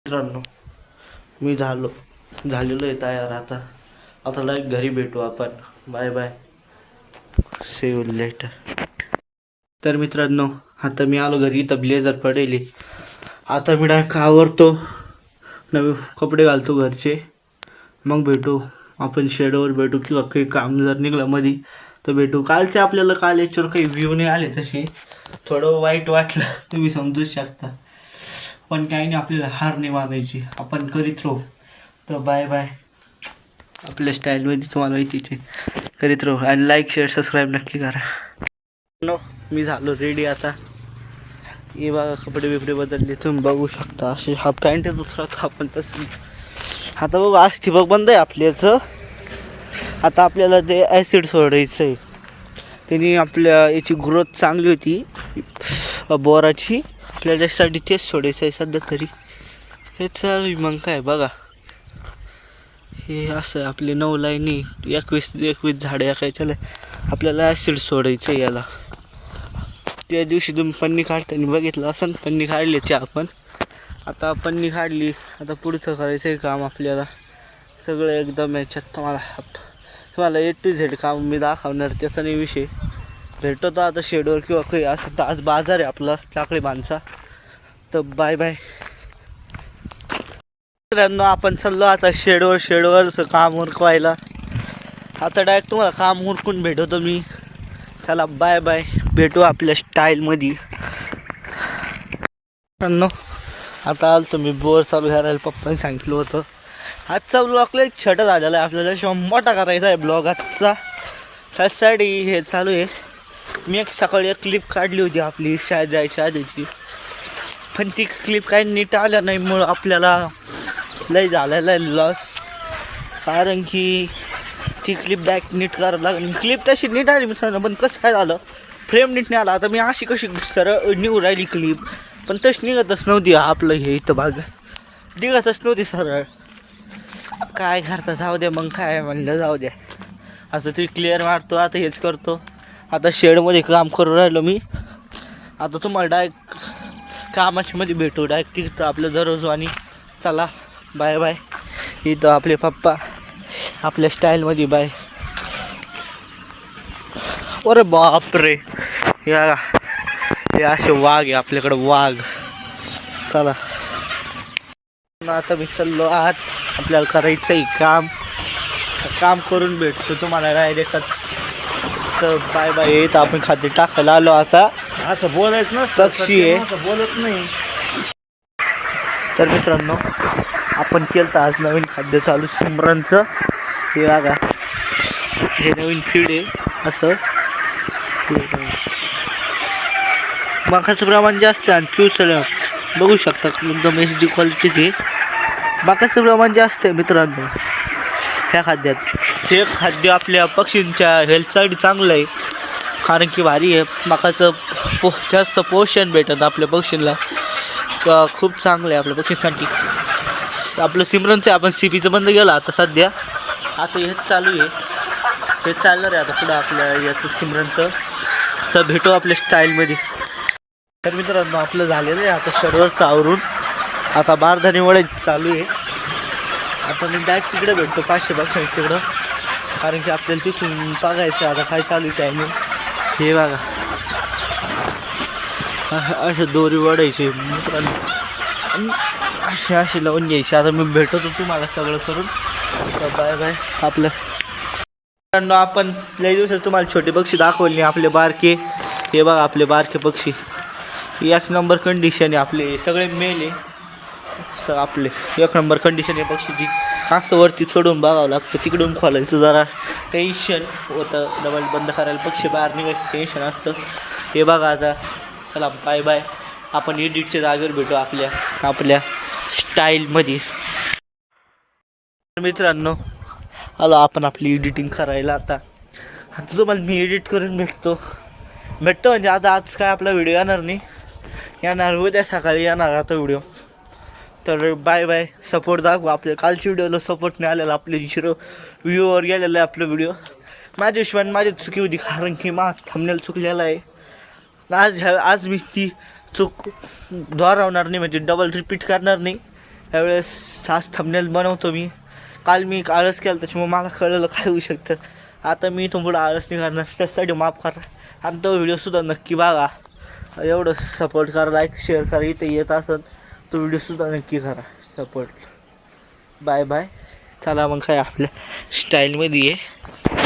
मित्रांनो, मी झालेलो आहे तयार. आता आता डायरेक्ट घरी भेटू आपण. Bye bye, see you later. तर मित्रांनो, आता मी आलो घरी. इथं ब्लेझर पडेल. आता मी डायरेक्ट आवरतो, नवे कपडे घालतो घरचे, मग भेटू आपण. शेडवर भेटू किंवा काही काम जर निघलं मध्ये तर भेटू. काल याच्यावर काही व्ह्यू नाही आले, तसे थोडं वाईट वाटलं, तुम्ही समजू शकता. पण काही नाही, आपल्याला हार नाही मानायची, आपण करीत राहू. तर बाय बाय. आपल्या स्टाईलमध्ये तुम्हाला माहितीचे करीत राहू. आणि लाईक शेअर सबस्क्राईब नक्की करा. नो, मी झालो रेडी आता. हे बघा, कपडे बिपडे बदलले, तुम्ही बघू शकता. असे हा पॅन्ट आहे दुसरा, तर आपण तसं. आता बघू, आज ठिबक बंद आहे आपल्याचं. आता आपल्याला ते ॲसिड सोडायचं आहे. त्यांनी आपल्या याची ग्रोथ चांगली होती बोराची. आपल्याला त्याच्यासाठी तेच सोडायचं आहे सध्या तरी. हे चालू मग काय बघा. हे असं आपले 9 लाईनी 21 झाडे एकायच्याला आपल्याला ॲसिड सोडायचं आहे याला. त्या दिवशी तुम्ही पन्नी काढताना बघितलं असं, पन्नी काढल्याची आपण. आता पन्नी काढली, आता पुढचं करायचं आहे काम आपल्याला. सगळं एकदम याच्यात तुम्हाला A to Z काम मी दाखवणार, त्याचा नाही विषय. भेटतो तर आता शेडवर किंवा काही असं. तर आज बाजार आहे आपला टाकळी माणसा. तर बाय बाय मित्रांनो, आपण चाललो आता शेडवरचं काम उरकवायला. आता डायरेक्ट तुम्हाला काम उरकून भेटवतो मी. चला बाय बाय, भेटू आपल्या स्टाईलमध्ये. मित्रांनो, आता आलो मी बोर चालू करायला. पप्पाने सांगितलं होतं आजचा ब्लॉगला एक छोटा झालेला आहे, आपल्याला शिवाय मोठा करायचा आहे ब्लॉग आजचा. त्यासाठी हे चालू आहे. मी सकाळी एक क्लिप काढली होती आपली शाळेत जायच्या आधीची, पण ती क्लिप काही नीट आल्या नाही, मुळे आपल्याला लय झालेला आहे लॉस. कारण की ती क्लिप डायरेक्ट नीट करावं लागेल. क्लिप तशी नीट आली मित्रांनो, पण कसं काय झालं, फ्रेम नीट नाही आला. आता मी अशी कशी सरळ निघू राहिली क्लिप, पण तशी निघतच नव्हती. आपलं हे इथं भाग निघतच नव्हती सरळ. काय करता, जाऊ द्या मग. काय म्हणलं जाऊ द्या, असं तरी क्लिअर मारतो. आता हेच करतो. आता शेडमध्ये काम करू राहिलो मी. आता तुम्हाला डायरेक्ट कामाच्या मध्ये भेटू डायरेक्ट तिथं आपलं दररोज. आणि चला बाय बाय. इथं आपले पप्पा आपल्या स्टाईलमध्ये. बाय. अरे बापरे, या हे असे वाघ आहे आपल्याकडं, वाघ. चला आता मी चाललो आत. आपल्याला करायचं आहे काम करून भेटतो तुम्हाला डायरेक्टच. तर बाय बाय. येत आपण खाद्य टाकायला आलो. आता असं बोलायचं ना, पक्षी आहे, असं बोलत नाही. तर मित्रांनो, आपण केलं तर आज नवीन खाद्य चालू सिमरनचं. हे बघा, हे नवीन फीड आहे. असं बाकाचं प्रमाण जास्त आहे आणि क्यूसळ बघू शकता, एकदम HD क्वालिटीचे. बाकाचं प्रमाण जास्त आहे मित्रांनो ह्या खाद्यात. हे खाद्य आपल्या पक्षींच्या हेल्थसाठी चांगलं आहे, कारण की भारी आहे. बाकाचं जास्त पोषण भेटत आपल्या पक्षींना, खूप चांगलं आहे आपल्या पक्षींसाठी. आपलं सिमरनचं आपण CPचं बंद केलं आता सध्या. आता हेच चालू आहे, हे चालणार आहे आता पुढं आपल्या याचं सिमरनचं. तर भेटू आपल्या स्टाईलमध्ये. तर मित्रांनो, आपलं झालेलं आहे आता शेडवरचं आवरून. आता बारदाणी वळायची चालू आहे. आता मी डायरेक्ट तिकडे भेटतो 500 बक्षांच्या तिकडं, कारण की आपल्याला तिथून बघायचं आता काय चालू आहे काय नाही. हे बघा, असे दोरी वडायचे मित्रांनो, असे लावून घ्यायचे. आता मी भेटतो तुम्हाला सगळं करून. तर बाय बाय. आपलं मित्रांनो, आपण लई दिवसात तुम्हाला छोटे पक्षी दाखवले आपले बारके. हे बघा आपले बारके पक्षी, एक नंबर कंडिशन आहे. आपले सगळे मेल आहे, आपले एक नंबर कंडिशन आहे पक्षीची. असं वरती चढून बघावं लागतं, तिकडून खोलायचं जरा टेन्शन होतं. डबल बंद करायला पक्षी बाहेर निघायचं टेन्शन असतं. हे बघा आता. चला बाय बाय. आपण एडिटच्या जागेवर भेटू आपल्या स्टाईलमध्ये. मित्रांनो, आलो आपण आपली एडिटिंग करायला. आता तुम्हाला मी एडिट करून भेटतो म्हणजे आता आज काय आपला व्हिडिओ येणार नाही, येणार उद्या सकाळी येणार आता व्हिडिओ. तर बाय बाय. सपोर्ट दाखवू. आपल्या कालच्या व्हिडिओला सपोर्ट नाही आलेला, आपले 0 व्ह्यूवर गेलेलं आहे आपलं व्हिडिओ. माझ्या हिशोबाने माझी चुकी होती, कारण की थंबनेल चुकलेला आहे. आज मी ती चूक दोहरावणार नाही, म्हणजे डबल रिपीट करणार नाही. यावेळेस आज थंबनेल बनवतो मी. काल मी आळस केलं त्याच्यामुळे मला कळलं काय होऊ शकतं. आता मी इथून पुढं आळस नाही करणार, त्यासाठी माफ करा. आणि तो व्हिडिओसुद्धा नक्की बघा. एवढं सपोर्ट करा, लाईक शेअर करा. इथे येत असेल तो व्हिडिओसुद्धा नक्की करा सपोर्ट. Bye bye. चला मग काय आपल्या स्टाईलमध्ये आहे.